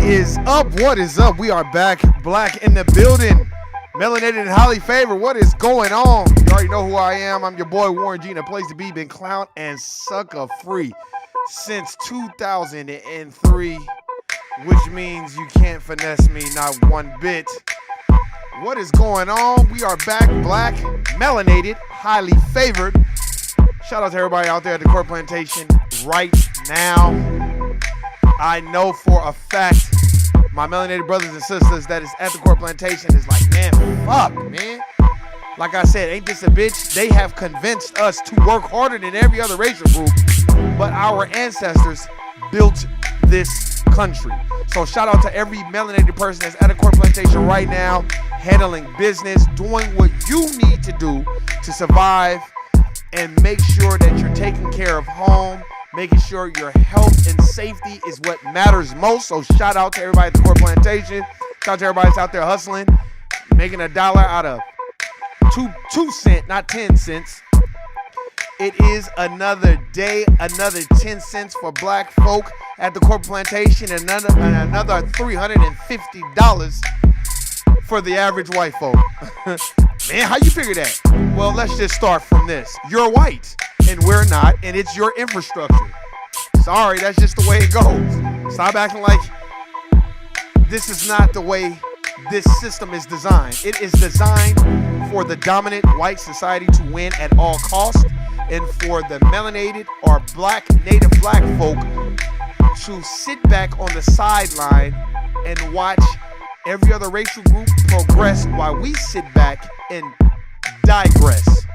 is up? What is up? We are back. Black in the building. Melanated and highly favored. What is going on? You already know who I am. I'm your boy Warren G. And the place to be. Been clown and sucker free since 2003, which means you can't finesse me not one bit. What is going on? We are back. Black, melanated, highly favored. Shout out to everybody out there at the Court Plantation right now. I know for a fact my melanated brothers and sisters that is at the Court Plantation is like, man, fuck, man. Like I said, ain't this a bitch? They have convinced us to work harder than every other racial group, but our ancestors built this country. So shout out to every melanated person that's at a Court Plantation right now, handling business, doing what you need to do to survive and make sure that you're taking care of home, making sure your health and safety is what matters most. So shout out to everybody at the Court Plantation. Shout out to everybody that's out there hustling, making $1 out of 2 cents, not 10 cents. It is another day, another 10 cents for black folk at the Court Plantation, and another $350 for the average white folk. Man, how you figure that? Well, let's just start from this. You're white, and we're not, and it's your infrastructure. Sorry, that's just the way it goes. Stop acting like this is not the way this system is designed. It is designed for the dominant white society to win at all costs, and for the melanated or native black folk to sit back on the sideline and watch every other racial group progress while we sit back and digress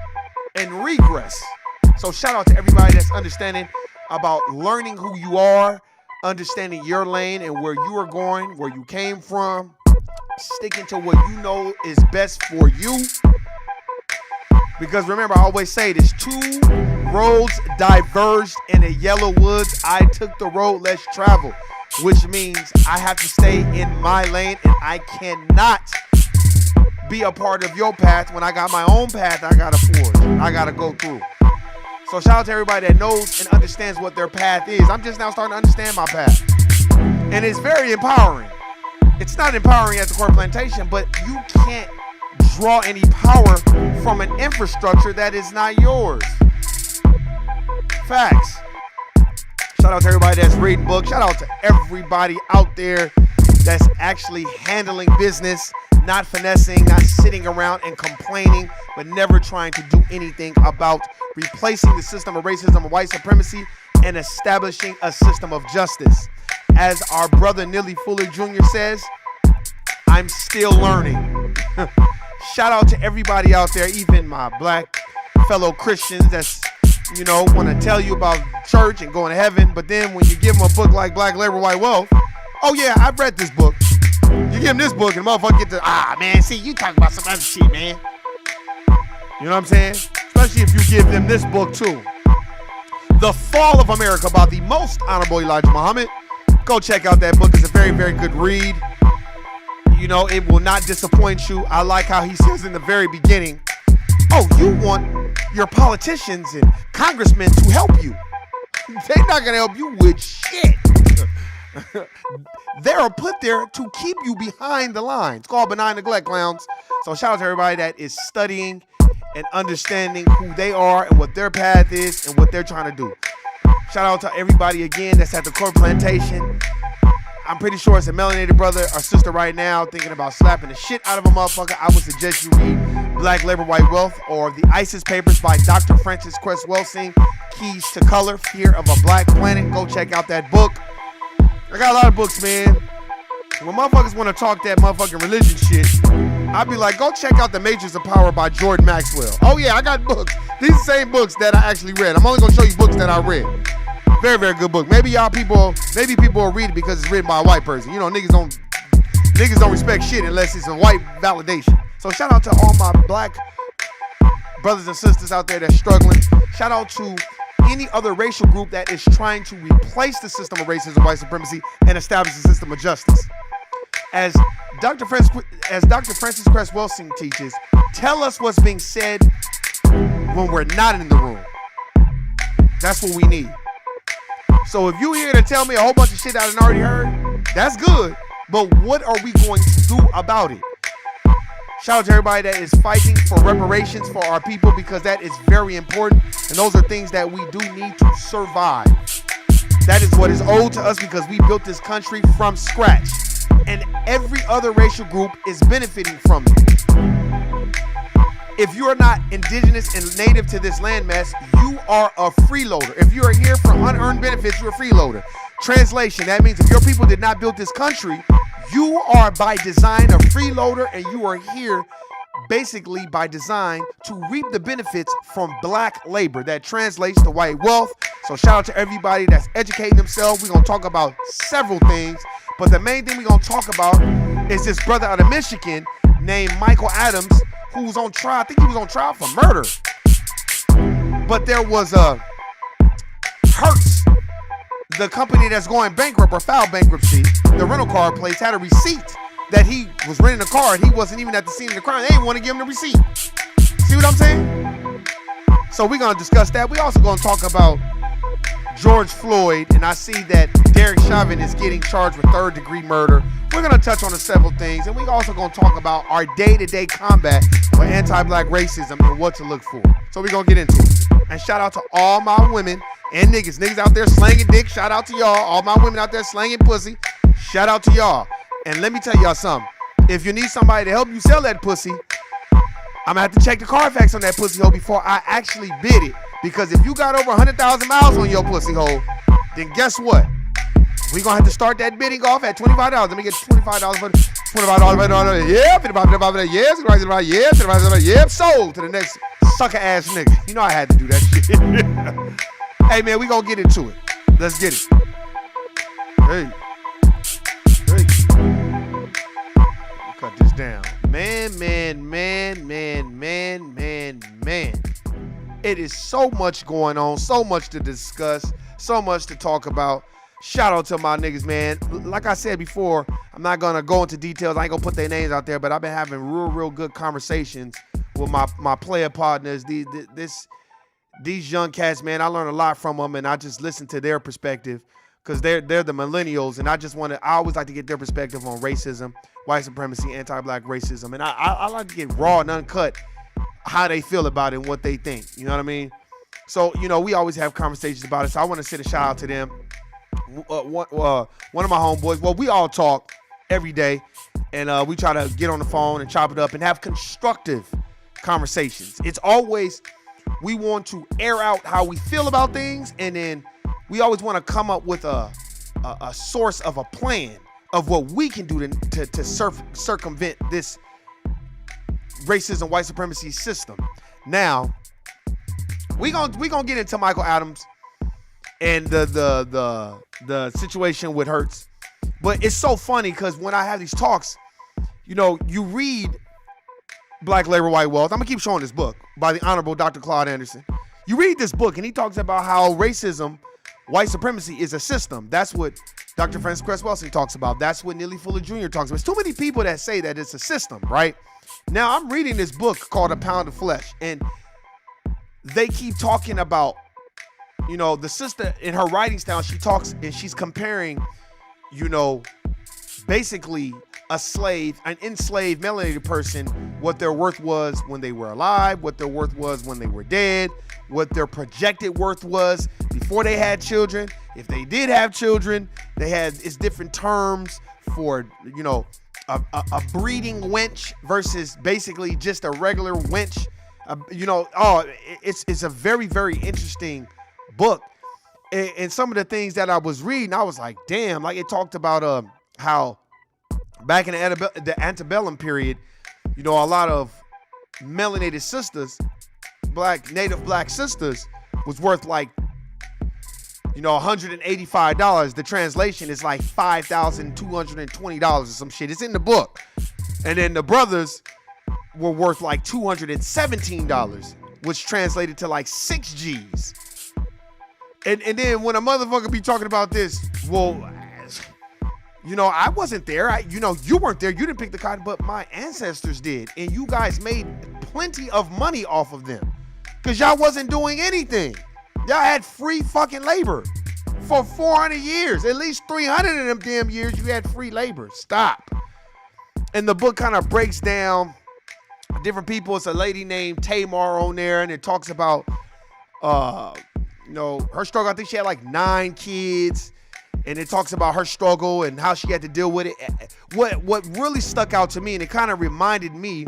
and regress. So shout out to everybody that's understanding about learning who you are, understanding your lane and where you are going, where you came from, sticking to what you know is best for you. Because remember, I always say this, 2 roads diverged in the yellow woods. I took the road less traveled, which means I have to stay in my lane, and I cannot be a part of your path when I got my own path I gotta forge, I gotta go through. So shout out to everybody that knows and understands what their path is. I'm just now starting to understand my path, and it's very empowering. It's not empowering at the Court Plantation, but you can't draw any power from an infrastructure that is not yours. Facts. Shout out to everybody that's reading books. Shout out to everybody out there that's actually handling business, not finessing, not sitting around and complaining, but never trying to do anything about replacing the system of racism and white supremacy and establishing a system of justice. As our brother Neely Fuller Jr. says, I'm still learning. Shout out to everybody out there, even my black fellow Christians that's, want to tell you about church and going to heaven, but then when you give them a book like Black Labor, White Wealth, oh yeah, I've read this book. You give them this book and the motherfucker get to, man, see, you talking about some other shit, man. You know what I'm saying? Especially if you give them this book too. The Fall of America by the most honorable Elijah Muhammad. Go check out that book. It's a very, very good read. It will not disappoint you. I like how he says in the very beginning, oh, you want your politicians and congressmen to help you. They're not going to help you with shit. They're put there to keep you behind the lines. It's called benign neglect, clowns. So shout out to everybody that is studying and understanding who they are and what their path is and what they're trying to do. Shout out to everybody again that's at the Court Plantation. I'm pretty sure it's a melanated brother or sister right now thinking about slapping the shit out of a motherfucker. I would suggest you read Black Labor, White Wealth or The ISIS Papers by Dr. Francis Cress Welsing, Keys to Color, Fear of a Black Planet. Go check out that book. I got a lot of books, man. When motherfuckers want to talk that motherfucking religion shit, I'd be like, go check out The Matrix of Power by Jordan Maxwell. Oh yeah, I got books. These are the same books that I actually read. I'm only going to show you books that I read. Very, very good book. Maybe people will read it because it's written by a white person. Niggas don't respect shit unless it's a white validation. So shout out to all my black brothers and sisters out there that's struggling. Shout out to any other racial group that is trying to replace the system of racism and white supremacy and establish a system of justice. As Dr. Francis Cress Welsing teaches, tell us what's being said when we're not in the room. That's what we need. So if you here to tell me a whole bunch of shit I done already heard, That's good. But what are we going to do about it? Shout out to everybody that is fighting for reparations for our people, because that is very important. And those are things that we do need to survive. That is what is owed to us, because we built this country from scratch. And every other racial group is benefiting from it. If you are not indigenous and native to this landmass, you are a freeloader. If you are here for unearned benefits, you're a freeloader. Translation, that means if your people did not build this country, you are by design a freeloader, and you are here basically by design to reap the benefits from black labor. That translates to white wealth. So shout out to everybody that's educating themselves. We're going to talk about several things, but the main thing we're going to talk about is this brother out of Michigan named Michael Adams, who's on trial. I think he was on trial for murder. But there was a Hertz, the company that's going bankrupt or filed bankruptcy. The rental car place had a receipt that he was renting a car and he wasn't even at the scene of the crime. They didn't want to give him the receipt. See what I'm saying? So we're going to discuss that. We also going to talk about George Floyd, and I see that Derek Chauvin is getting charged with third-degree murder. We're going to touch on several things, and we're also going to talk about our day-to-day combat with anti-black racism and what to look for. So we're going to get into it. And shout out to all my women and niggas. Niggas out there slanging dick, shout out to y'all. All my women out there slanging pussy, shout out to y'all. And let me tell y'all something. If you need somebody to help you sell that pussy, I'm going to have to check the Carfax on that pussy hole before I actually bid it. Because if you got over 100,000 miles on your pussy hole, then guess what? We're going to have to start that bidding off at $25. Let me get $25 for $25. Yep, sold to the next sucker ass nigga. You know I had to do that shit. Hey, man, we going to get into it. Let's get it. Hey. Cut this down. Man. It is so much going on, so much to discuss, so much to talk about. Shout out to my niggas, man. Like I said before, I'm not going to go into details. I ain't going to put their names out there, but I've been having real good conversations with my player partners. These young cats, man, I learned a lot from them, and I just listen to their perspective because they're the millennials, and I always like to get their perspective on racism, white supremacy, anti-black racism, and I like to get raw and uncut how they feel about it and what they think. You know what I mean? So, we always have conversations about it. So I want to send a shout out to them. One of my homeboys, well, we all talk every day, and we try to get on the phone and chop it up and have constructive conversations. It's always, we want to air out how we feel about things, and then we always want to come up with a source of a plan of what we can do to circumvent this racism, white supremacy system. Now, we gonna get into Michael Adams and the situation with Hertz, but it's so funny because when I have these talks, you read Black Labor, White Wealth. I'm gonna keep showing this book by the Honorable Dr. Claude Anderson. You read this book and he talks about how racism, white supremacy is a system. That's what Dr. Francis Cress Welsing talks about. That's what Neely Fuller Jr. talks about. There's too many people that say that it's a system, right? Now, I'm reading this book called A Pound of Flesh, and they keep talking about, the sister in her writing style, she talks and she's comparing, basically an enslaved melanated person, what their worth was when they were alive, what their worth was when they were dead, what their projected worth was before they had children. If they did have children, it's different terms for, a breeding wench versus basically just a regular wench. It's a very, very interesting book. And some of the things that I was reading, I was like, damn, like it talked about how back in the antebellum period, a lot of melanated sisters, native black sisters, was worth like, $185. The translation is like $5,220 or some shit. It's in the book. And then the brothers were worth like $217, which translated to like 6 G's. And then when a motherfucker be talking about this, well, I wasn't there. You weren't there. You didn't pick the cotton, but my ancestors did. And you guys made plenty of money off of them because y'all wasn't doing anything. Y'all had free fucking labor. For 400 years, at least 300 of them damn years, you had free labor. Stop. And the book kind of breaks down different people. It's a lady named Tamar on there, and it talks about, her struggle. I think she had like 9 kids, and it talks about her struggle and how she had to deal with it. What really stuck out to me, and it kind of reminded me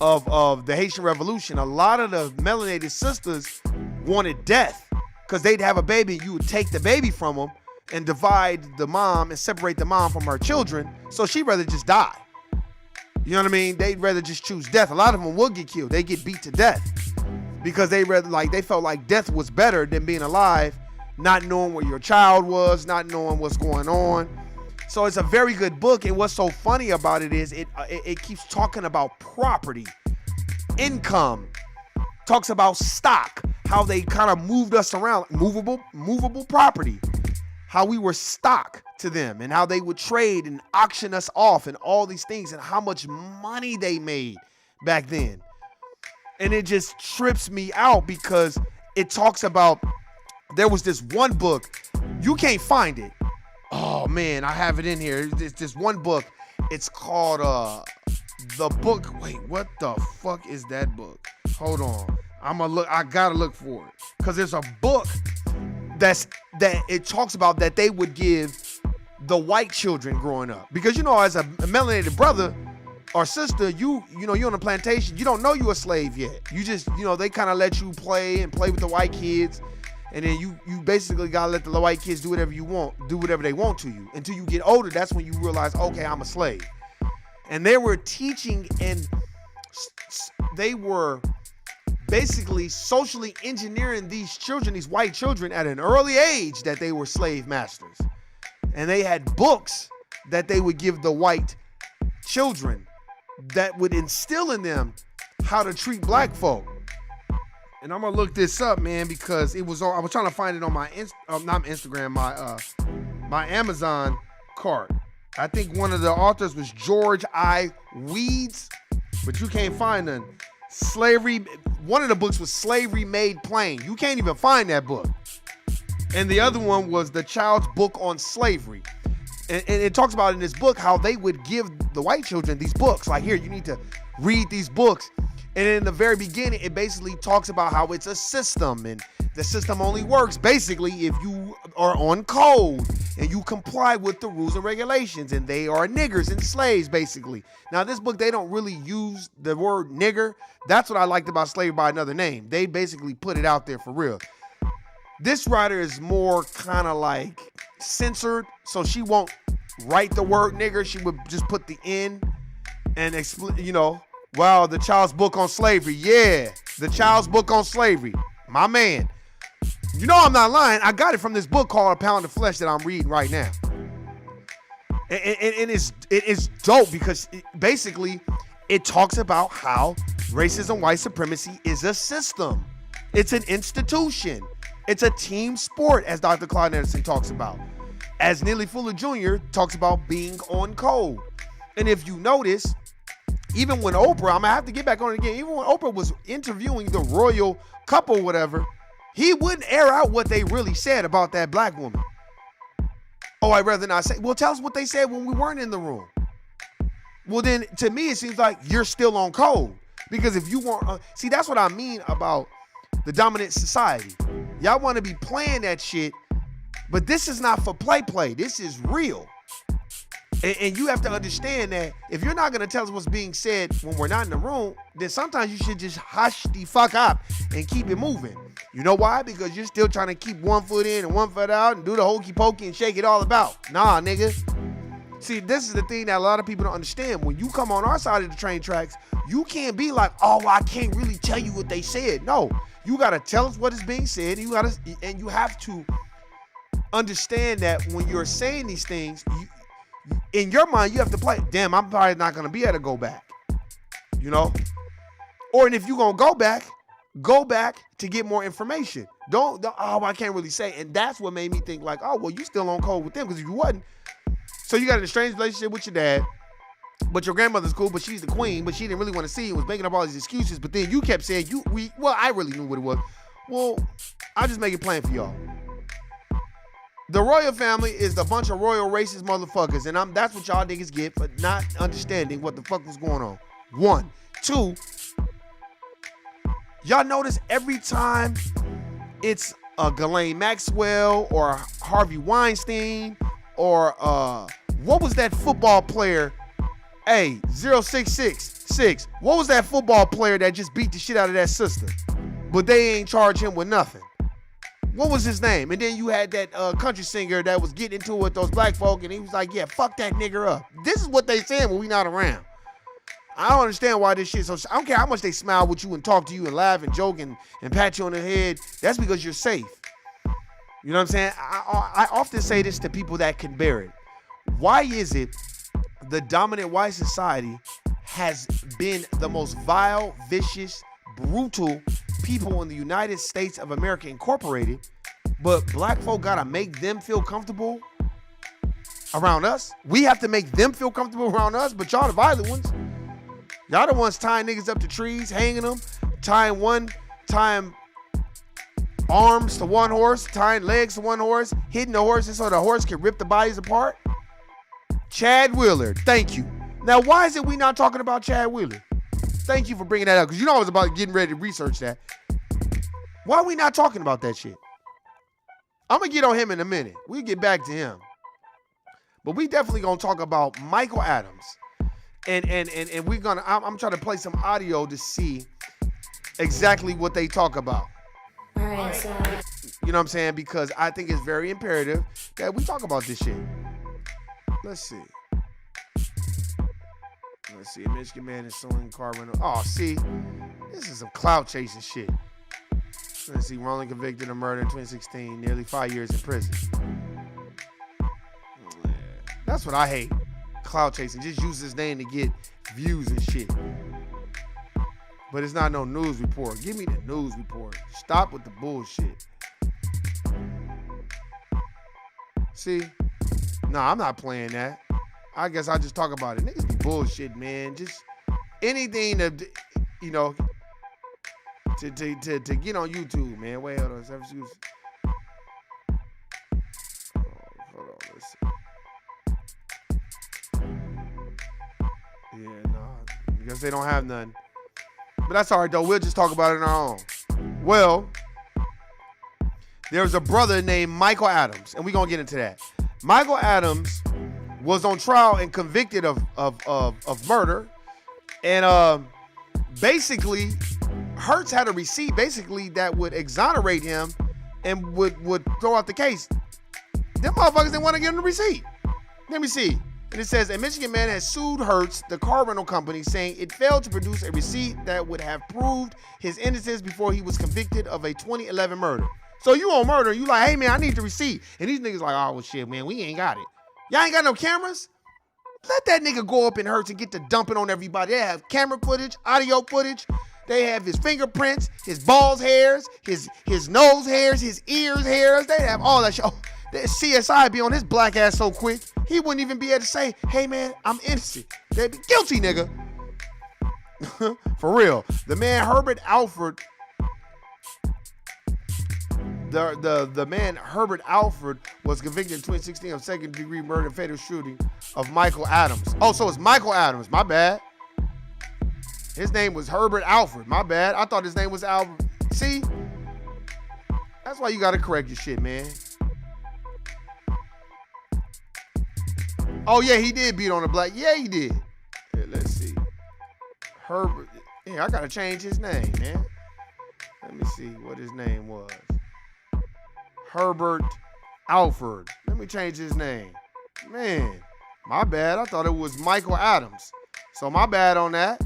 of the Haitian Revolution. A lot of the melanated sisters wanted death because they'd have a baby. You would take the baby from them and divide the mom and separate the mom from her children. So she'd rather just die. You know what I mean? They'd rather just choose death. A lot of them would get killed. They get beat to death because they felt like death was better than being alive, not knowing where your child was, not knowing what's going on. So it's a very good book. And what's so funny about it is it keeps talking about property, income, talks about stock, how they kind of moved us around, movable property, how we were stock to them and how they would trade and auction us off and all these things and how much money they made back then. And it just trips me out because it talks about, there was this one book, you can't find it. Oh man, I have it in here. It's this one book. It's called the book. Wait, what the fuck is that book? Hold on. I gotta look for it. Cause there's a book that it talks about that they would give the white children growing up. Because as a melanated brother or sister, you're on a plantation, you don't know you're a slave yet. You just, they kind of let you play with the white kids. And then you basically gotta let the white kids do whatever they want to you. Until you get older, that's when you realize, okay, I'm a slave. And they were teaching and they were basically socially engineering these children, these white children, at an early age that they were slave masters. And they had books that they would give the white children that would instill in them how to treat black folk. And I'm gonna look this up, man, because I was trying to find it on my not Instagram, my Amazon cart. I think one of the authors was George I. Weeds, but you can't find none. Slavery. One of the books was Slavery Made Plain. You can't even find that book. And the other one was The Child's Book on Slavery. And it talks about in this book how they would give the white children these books. Like, here, you need to read these books. And in the very beginning, it basically talks about how it's a system, and the system only works basically if you are on code and you comply with the rules and regulations, and they are niggers and slaves basically. Now this book, they don't really use the word nigger. That's what I liked about Slavery by Another Name. They basically put it out there for real. This writer is more kind of like censored, so she won't write the word nigger. She would just put the N and explain, wow, The Child's Book on Slavery. Yeah, The Child's Book on Slavery. My man. I'm not lying. I got it from this book called A Pound of Flesh that I'm reading right now. And it's dope because basically it talks about how racism, white supremacy is a system. It's an institution. It's a team sport, as Dr. Claude Anderson talks about. As Neely Fuller Jr. talks about being on code. And if you notice, even when Oprah, I'm gonna have to get back on it again, even when Oprah was interviewing the royal couple, whatever, he wouldn't air out what they really said about that black woman. Oh, I'd rather not say. Well, tell us what they said when we weren't in the room. Well, then to me, it seems like you're still on code. Because if you want, see, that's what I mean about the dominant society. Y'all want to be playing that shit, but this is not for play. This is real. And you have to understand that if you're not going to tell us what's being said when we're not in the room, then sometimes you should just hush the fuck up and keep it moving. You know why? Because you're still trying to keep one foot in and one foot out and do the hokey pokey and shake it all about. Nah, nigga. See, this is the thing that a lot of people don't understand. When you come on our side of the train tracks, you can't be like, oh, I can't really tell you what they said. No, you got to tell us what is being said. And you have to understand that when you're saying these things, in your mind, you have to play, damn, I'm probably not going to be able to go back, Or if you're going to go back to get more information. Don't, I can't really say. And that's what made me think like, oh, well, you still on code with them because if you wasn't. So you got an estranged relationship with your dad, but your grandmother's cool, but she's the queen, but she didn't really want to see you, was making up all these excuses. But then you kept saying, I really knew what it was. Well, I'll just make it plain for y'all. The royal family is a bunch of royal racist motherfuckers, and that's what y'all niggas get for not understanding what the fuck was going on. 1. 2, y'all notice every time it's Ghislaine Maxwell or Harvey Weinstein or what was that football player? Hey, 0666. What was that football player that just beat the shit out of that sister? But they ain't charge him with nothing. What was his name? And then you had that country singer that was getting into it with those black folk, and he was like, yeah, fuck that nigger up. This is what they saying when we not around. I don't understand why this shit so... I don't care how much they smile with you and talk to you and laugh and joke and pat you on the head. That's because you're safe. You know what I'm saying? I often say this to people that can bear it. Why is it the dominant white society has been the most vile, vicious, brutal people in the United States of America Incorporated, but black folk gotta make them feel comfortable around us? We have to make them feel comfortable around us, but y'all the violent ones. Y'all the ones tying niggas up to trees, hanging them, tying arms to one horse, tying legs to one horse, hitting the horses so the horse can rip the bodies apart. Chad Wheeler, thank you. Now, why is it we not talking about Chad Wheeler? Thank you for bringing that up, because you know I was about getting ready to research that. Why are we not talking about that shit? I'm going to get on him in a minute. We'll get back to him. But we definitely going to talk about Michael Adams. And we're going to, I'm trying to play some audio to see exactly what they talk about. All right, so. You know what I'm saying? Because I think it's very imperative that we talk about this shit. Let's see. Let's see. A Michigan man is suing car rental. Oh, see. This is some clout chasing shit. Let's see. Wrongly convicted of murder in 2016. Nearly 5 years in prison. Yeah. That's what I hate. Clout chasing. Just use his name to get views and shit. But it's not no news report. Give me the news report. Stop with the bullshit. See? Nah, I'm not playing that. I guess I'll just talk about it. Niggas be bullshit, man. Just anything to, you know, to get on YouTube, man. Wait, hold on. Hold on. Let's see. Yeah, nah. Because they don't have none. But that's all right, though. We'll just talk about it on our own. Well, there's a brother named Michael Adams, and we're going to get into that. Michael Adams was on trial and convicted of murder. And basically, Hertz had a receipt basically that would exonerate him and would throw out the case. Them motherfuckers didn't want to give him the receipt. Let me see. And it says, a Michigan man has sued Hertz, the car rental company, saying it failed to produce a receipt that would have proved his innocence before he was convicted of a 2011 murder. So you on murder, you like, hey man, I need the receipt. And these niggas like, oh well, shit, man, we ain't got it. Y'all ain't got no cameras? Let that nigga go up in Hertz and get to dumping on everybody. They have camera footage, audio footage. They have his fingerprints, his balls hairs, his nose hairs, his ears hairs. They have all that shit. Oh, the CSI be on his black ass so quick, he wouldn't even be able to say, hey man, I'm innocent. They'd be guilty, nigga. For real. The man Herbert Alford, the man Herbert Alford was convicted in 2016 of second-degree murder and fatal shooting of Michael Adams. Oh, so it's Michael Adams. My bad. His name was Herbert Alford. My bad. I thought his name was Albert. See? That's why you got to correct your shit, man. Oh, yeah, he did beat on the black. Yeah, he did. Here, let's see. Herbert. Yeah, I got to change his name, man. Let me see what his name was. Herbert Alford. Let me change his name. Man, my bad. I thought it was Michael Adams. So my bad on that.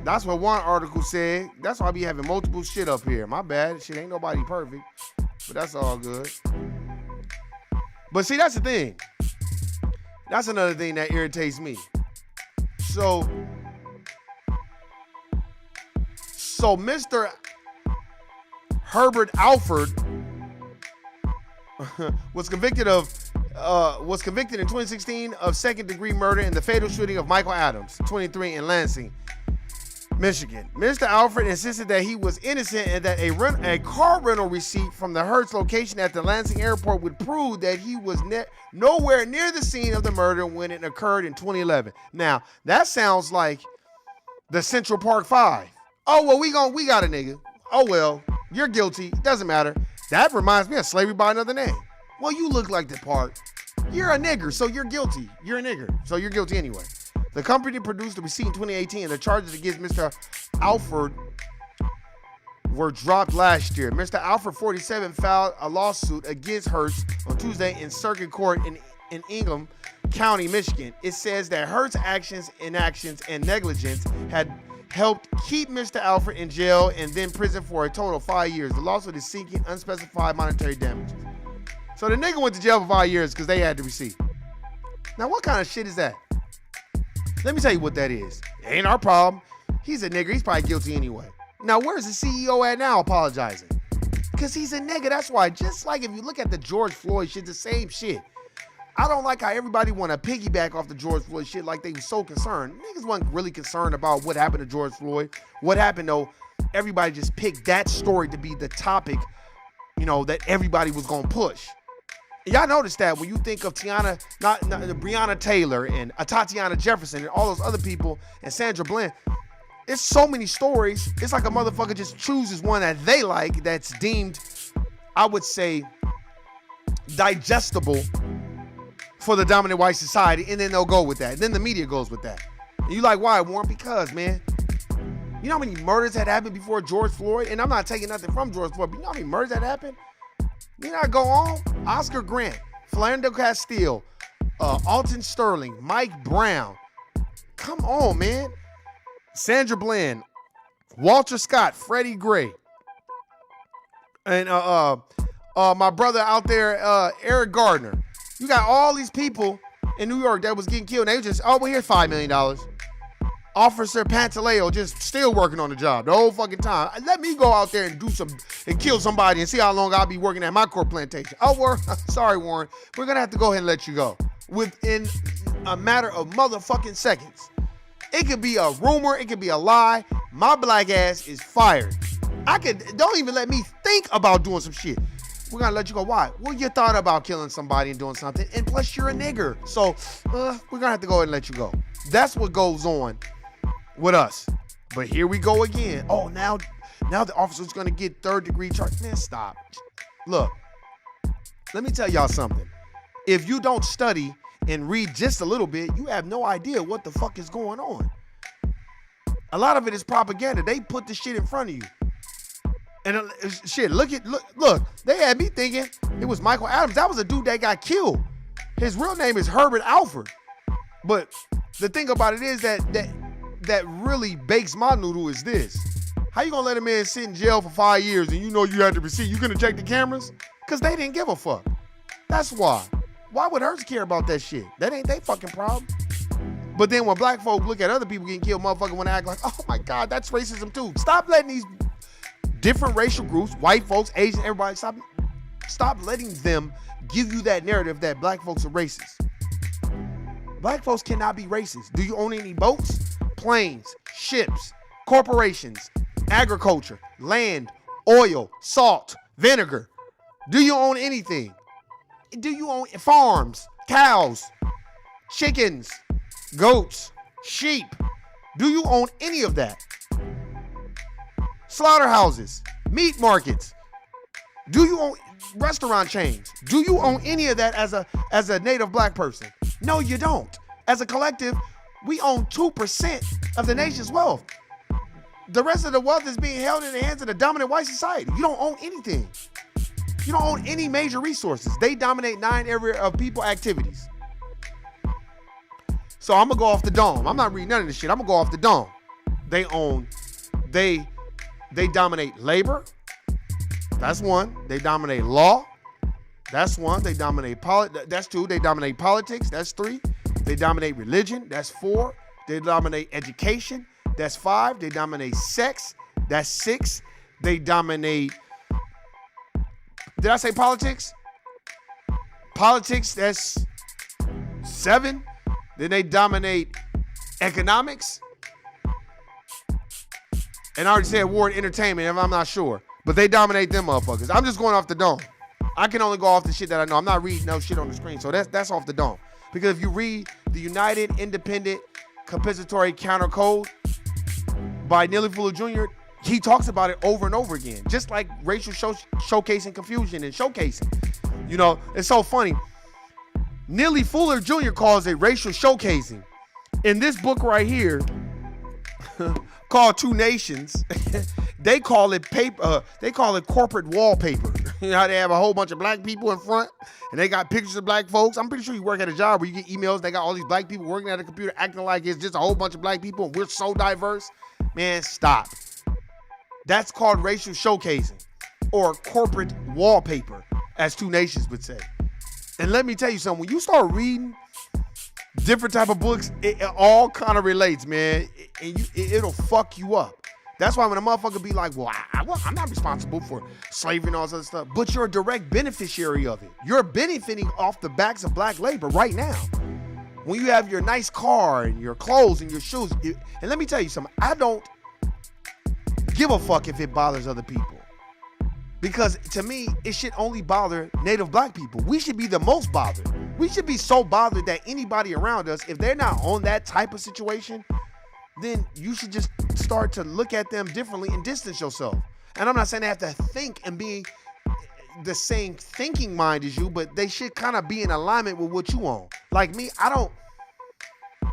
That's what one article said. That's why I be having multiple shit up here. My bad. Shit ain't nobody perfect. But that's all good. But see, that's the thing. That's another thing that irritates me. So Mr. Herbert Alford was convicted in 2016 of second-degree murder in the fatal shooting of Michael Adams, 23, in Lansing. Michigan. Mr. Alfred insisted that he was innocent and that a car rental receipt from the Hertz location at the Lansing airport would prove that he was nowhere near the scene of the murder when it occurred in 2011. Now, that sounds like the Central Park 5. Oh, well, we got a nigga. Oh, well, you're guilty. Doesn't matter. That reminds me of Slavery by Another Name. Well, you look like the part. You're a nigger, so you're guilty. You're a nigger, so you're guilty anyway. The company produced the receipt in 2018, and the charges against Mr. Alford were dropped last year. Mr. Alford, 47, filed a lawsuit against Hertz on Tuesday in circuit court in Ingham County, Michigan. It says that Hertz actions, inactions, and negligence had helped keep Mr. Alford in jail and then prison for a total of 5 years. The lawsuit is seeking unspecified monetary damages. So the nigga went to jail for 5 years because they had the receipt. Now, what kind of shit is that? Let me tell you what that is. It ain't our problem. He's a nigger. He's probably guilty anyway. Now, where's the CEO at now apologizing? Because he's a nigga. That's why. Just like if you look at the George Floyd shit, the same shit. I don't like how everybody want to piggyback off the George Floyd shit like they were so concerned. Niggas wasn't really concerned about what happened to George Floyd. What happened, though, everybody just picked that story to be the topic, that everybody was going to push. Y'all notice that when you think of Breonna Taylor and Tatiana Jefferson and all those other people and Sandra Bland, it's so many stories. It's like a motherfucker just chooses one that they like that's deemed, I would say, digestible for the dominant white society, and then they'll go with that. And then the media goes with that. And you like, why, Warren? Because, man, you know how many murders had happened before George Floyd? And I'm not taking nothing from George Floyd, but you know how many murders had happened? You know, I go on. Oscar Grant, Philando Castile, Alton Sterling, Mike Brown. Come on, man. Sandra Bland, Walter Scott, Freddie Gray, and my brother out there, Eric Gardner. You got all these people in New York that was getting killed. And they were just, well, here's $5 million. Officer Pantaleo just still working on the job the whole fucking time. Let me go out there and kill somebody and see how long I'll be working at my corn plantation. Oh, sorry, Warren. We're going to have to go ahead and let you go within a matter of motherfucking seconds. It could be a rumor. It could be a lie. My black ass is fired. Don't even let me think about doing some shit. We're going to let you go. Why? Well, you thought about killing somebody and doing something. And plus, you're a nigger. So we're going to have to go ahead and let you go. That's what goes on with us. But here we go again. Oh, now the officer's going to get third-degree charge. Man, stop. Look, let me tell y'all something. If you don't study and read just a little bit, you have no idea what the fuck is going on. A lot of it is propaganda. They put the shit in front of you. And shit, look, they had me thinking it was Michael Adams. That was a dude that got killed. His real name is Herbert Alford. But the thing about it is that really bakes my noodle is this. How you gonna let a man sit in jail for 5 years and you know you had the receipt? You gonna check the cameras? Because they didn't give a fuck. That's why. Why would Hertz care about that shit? That ain't they fucking problem. But then when black folk look at other people getting killed, motherfucker want to act like, oh my God, that's racism too. Stop letting these different racial groups, white folks, Asian, everybody, stop letting them give you that narrative that black folks are racist. Black folks cannot be racist. Do you own any boats, planes, ships, corporations, agriculture, land, oil, salt, vinegar? Do you own anything? Do you own farms, cows, chickens, goats, sheep? Do you own any of that? Slaughterhouses, meat markets. Do you own restaurant chains? Do you own any of that as a native black person? No, you don't. As a collective, we own 2% of the nation's wealth. The rest of the wealth is being held in the hands of the dominant white society. You don't own anything. You don't own any major resources. They dominate 9 areas of people activities. So I'm gonna go off the dome. I'm not reading none of this shit. I'm gonna go off the dome. They dominate labor. That's 1. They dominate law. That's 1. They dominate that's 2. They dominate politics. That's 3. They dominate religion. That's 4. They dominate education. That's 5. They dominate sex. That's 6. They dominate. Did I say politics? Politics. That's 7. Then they dominate economics. And I already said award entertainment, if I'm not sure. But they dominate them motherfuckers. I'm just going off the dome. I can only go off the shit that I know. I'm not reading no shit on the screen. So that's off the dome. Because if you read the United Independent Compensatory Counter Code by Neely Fuller Jr., he talks about it over and over again. Just like racial showcasing confusion and showcasing. You know, it's so funny. Neely Fuller Jr. calls it racial showcasing. In this book right here, called Two Nations, they call it paper. They call it corporate wallpaper. You know how they have a whole bunch of black people in front, and they got pictures of black folks. I'm pretty sure you work at a job where you get emails. They got all these black people working at a computer, acting like it's just a whole bunch of black people, and we're so diverse. Man, stop. That's called racial showcasing, or corporate wallpaper, as Two Nations would say. And let me tell you something. When you start reading different type of books, it all kind of relates, man. And it'll fuck you up. That's why when a motherfucker be like, well, I'm not responsible for slavery and all this other stuff, but you're a direct beneficiary of it. You're benefiting off the backs of black labor right now. When you have your nice car and your clothes and your shoes, and let me tell you something, I don't give a fuck if it bothers other people. Because to me, it should only bother native black people. We should be the most bothered. We should be so bothered that anybody around us, if they're not on that type of situation, then you should just start to look at them differently and distance yourself. And I'm not saying they have to think and be the same thinking mind as you, but they should kind of be in alignment with what you own. Like me, I don't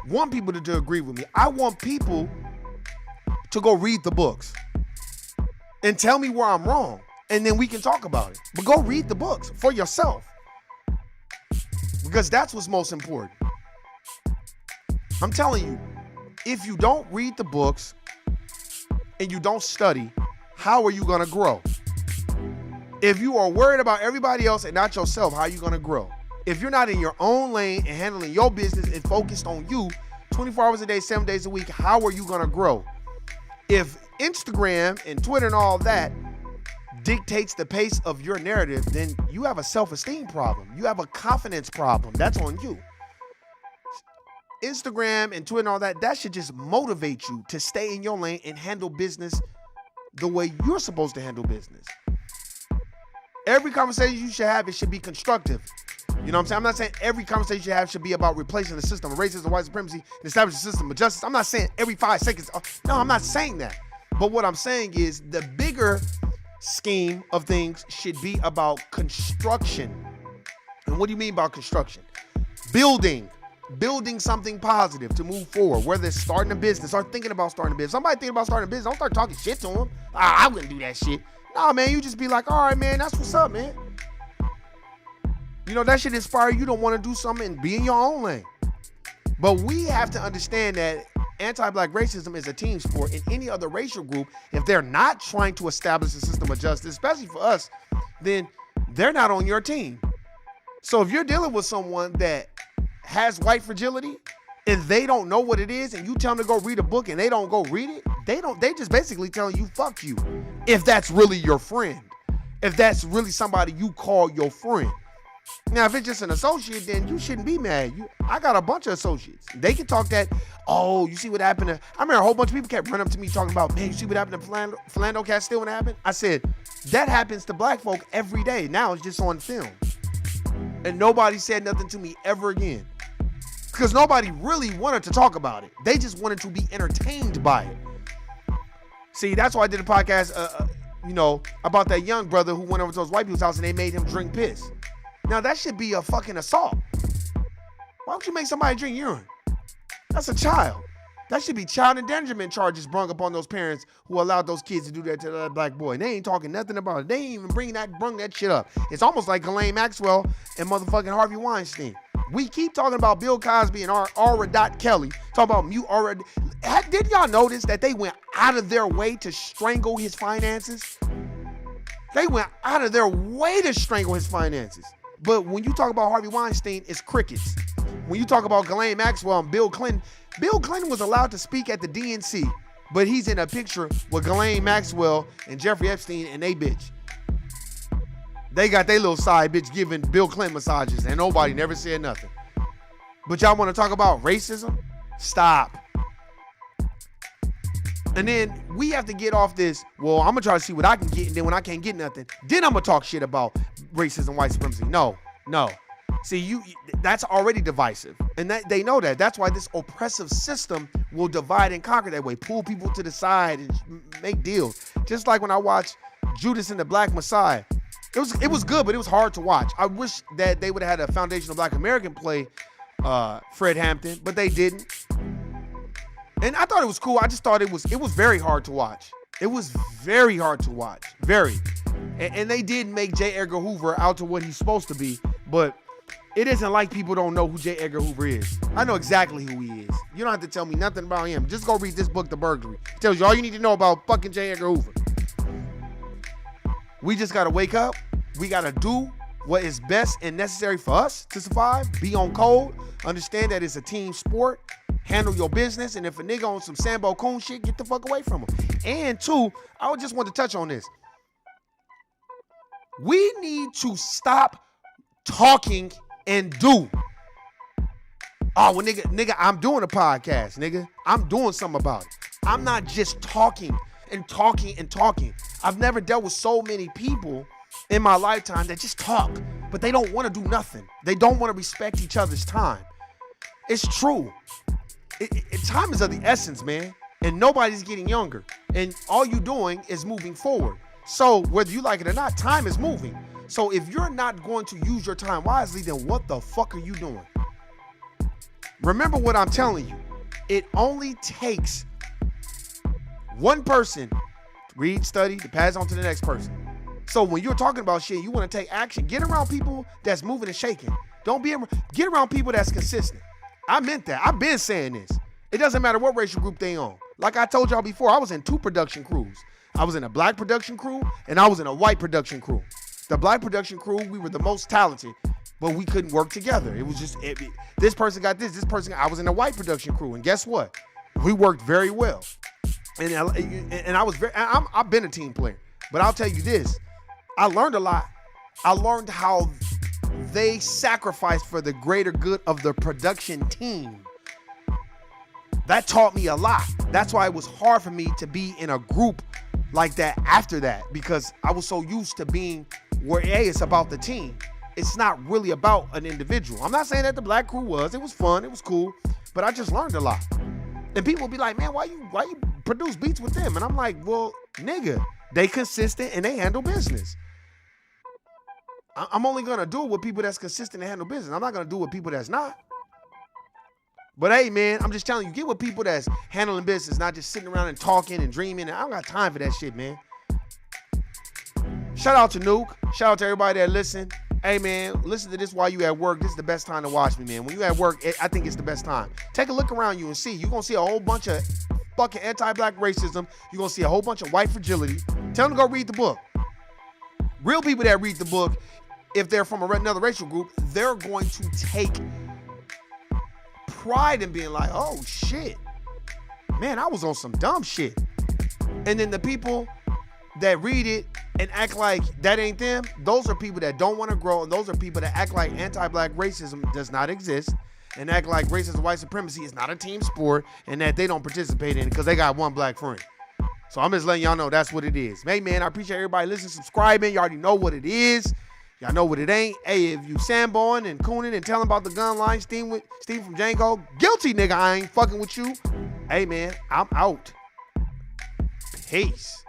want people to agree with me. I want people to go read the books and tell me where I'm wrong. And then we can talk about it. But go read the books for yourself. Because that's what's most important. I'm telling you, if you don't read the books and you don't study, how are you going to grow? If you are worried about everybody else and not yourself, how are you going to grow? If you're not in your own lane and handling your business and focused on you 24 hours a day, 7 days a week, how are you going to grow? If Instagram and Twitter and all that dictates the pace of your narrative, then you have a self-esteem problem. You have a confidence problem. That's on you. Instagram and Twitter and all that, that should just motivate you to stay in your lane and handle business the way you're supposed to handle business. Every conversation you should have, it should be constructive. You know what I'm saying? I'm not saying every conversation you have should be about replacing the system of racism, white supremacy, and establishing a system of justice. I'm not saying every 5 seconds. No, I'm not saying that. But what I'm saying is the bigger scheme of things should be about construction. And what do you mean by construction? Building something positive to move forward, whether it's starting a business or thinking about starting a business. Somebody thinking about starting a business, don't start talking shit to them. I wouldn't do that shit. Nah, man, you just be like, all right, man, that's what's up, man. You know, that should inspire you to want to do something and be in your own lane. But we have to understand that anti-black racism is a team sport. In any other racial group, if they're not trying to establish a system of justice, especially for us, then they're not on your team. So if you're dealing with someone that has white fragility and they don't know what it is, and you tell them to go read a book and they don't go read it, they just basically telling you fuck you. If that's really your friend, if that's really somebody you call your friend. Now, if it's just an associate, then you shouldn't be mad. I got a bunch of associates. They can talk that, oh, you see what happened to, I remember a whole bunch of people kept running up to me talking about, man, you see what happened to Philando Castile when it happened? I said, that happens to black folk every day. Now it's just on film. And nobody said nothing to me ever again. Because nobody really wanted to talk about it. They just wanted to be entertained by it. See, that's why I did a podcast, about that young brother who went over to those white people's house and they made him drink piss. Now, that should be a fucking assault. Why don't you make somebody drink urine? That's a child. That should be child endangerment charges brung upon those parents who allowed those kids to do that to that black boy. And they ain't talking nothing about it. They ain't even brung that shit up. It's almost like Ghislaine Maxwell and motherfucking Harvey Weinstein. We keep talking about Bill Cosby and Aura Kelly. Talking about mute Aura. Did y'all notice that they went out of their way to strangle his finances? They went out of their way to strangle his finances. But when you talk about Harvey Weinstein, it's crickets. When you talk about Ghislaine Maxwell and Bill Clinton was allowed to speak at the DNC, but he's in a picture with Ghislaine Maxwell and Jeffrey Epstein and they bitch. They got their little side bitch giving Bill Clinton massages and nobody never said nothing. But y'all want to talk about racism? Stop. And then we have to get off this, well, I'm going to try to see what I can get, and then when I can't get nothing, then I'm going to talk shit about racism, white supremacy. No. See, that's already divisive, and that they know that. That's why this oppressive system will divide and conquer that way, pull people to the side and make deals. Just like when I watched Judas and the Black Messiah. It was good, but it was hard to watch. I wish that they would have had a foundational Black American play Fred Hampton, but they didn't. And I thought it was cool. I just thought it was very hard to watch. It was very hard to watch. Very. And they did make J. Edgar Hoover out to what he's supposed to be, but it isn't like people don't know who J. Edgar Hoover is. I know exactly who he is. You don't have to tell me nothing about him. Just go read this book, The Burglary. It tells you all you need to know about fucking J. Edgar Hoover. We just got to wake up. We got to do what is best and necessary for us to survive. Be on code. Understand that it's a team sport. Handle your business. And if a nigga on some Sambo Coon shit, get the fuck away from him. And two, I just want to touch on this. We need to stop talking and do. Oh, well, nigga, I'm doing a podcast, nigga. I'm doing something about it. I'm not just talking and talking and talking. I've never dealt with so many people in my lifetime that just talk, but they don't want to do nothing. They don't want to respect each other's time. It's true. Time is of the essence, man. And nobody's getting younger. And all you're doing is moving forward. So whether you like it or not, time is moving. So if you're not going to use your time wisely, then what the fuck are you doing? Remember what I'm telling you. It only takes one person to read, study, to pass on to the next person. So when you're talking about shit, you want to take action, get around people that's moving and shaking. Get around people that's consistent. I meant that. I've been saying this. It doesn't matter what racial group they on. Like I told y'all before, I was in 2 production crews. I was in a black production crew and I was in a white production crew. The black production crew, we were the most talented, but we couldn't work together. It was just, this person got this person, I was in a white production crew, and guess what? We worked very well. And I've been a team player, but I'll tell you this, I learned a lot. I learned how they sacrificed for the greater good of the production team. That taught me a lot. That's why it was hard for me to be in a group like that after that, because I was so used to being where, hey, it's about the team. It's not really about an individual. I'm not saying that the black crew was. It was fun. It was cool. But I just learned a lot. And people will be like, man, why you produce beats with them? And I'm like, well, nigga, they consistent and they handle business. I'm only going to do it with people that's consistent and handle business. I'm not going to do it with people that's not. But hey, man, I'm just telling you, get with people that's handling business, not just sitting around and talking and dreaming. And I don't got time for that shit, man. Shout out to Nuke. Shout out to everybody that listen. Hey, man, listen to this while you at work. This is the best time to watch me, man. When you at work, I think it's the best time. Take a look around you and see. You're going to see a whole bunch of fucking anti-black racism. You're going to see a whole bunch of white fragility. Tell them to go read the book. Real people that read the book, if they're from another racial group, they're going to take pride in being like, oh, shit. Man, I was on some dumb shit. And then the people that read it and act like that ain't them, those are people that don't want to grow, and those are people that act like anti-black racism does not exist, and act like racism and white supremacy is not a team sport, and that they don't participate in it because they got one black friend. So I'm just letting y'all know that's what it is. Hey, man, I appreciate everybody listening, subscribing. You already know what it is. Y'all know what it ain't. Hey, if you Samboing and cooning and telling about the gun line, Steve from Django, guilty, nigga, I ain't fucking with you. Hey, man, I'm out. Peace.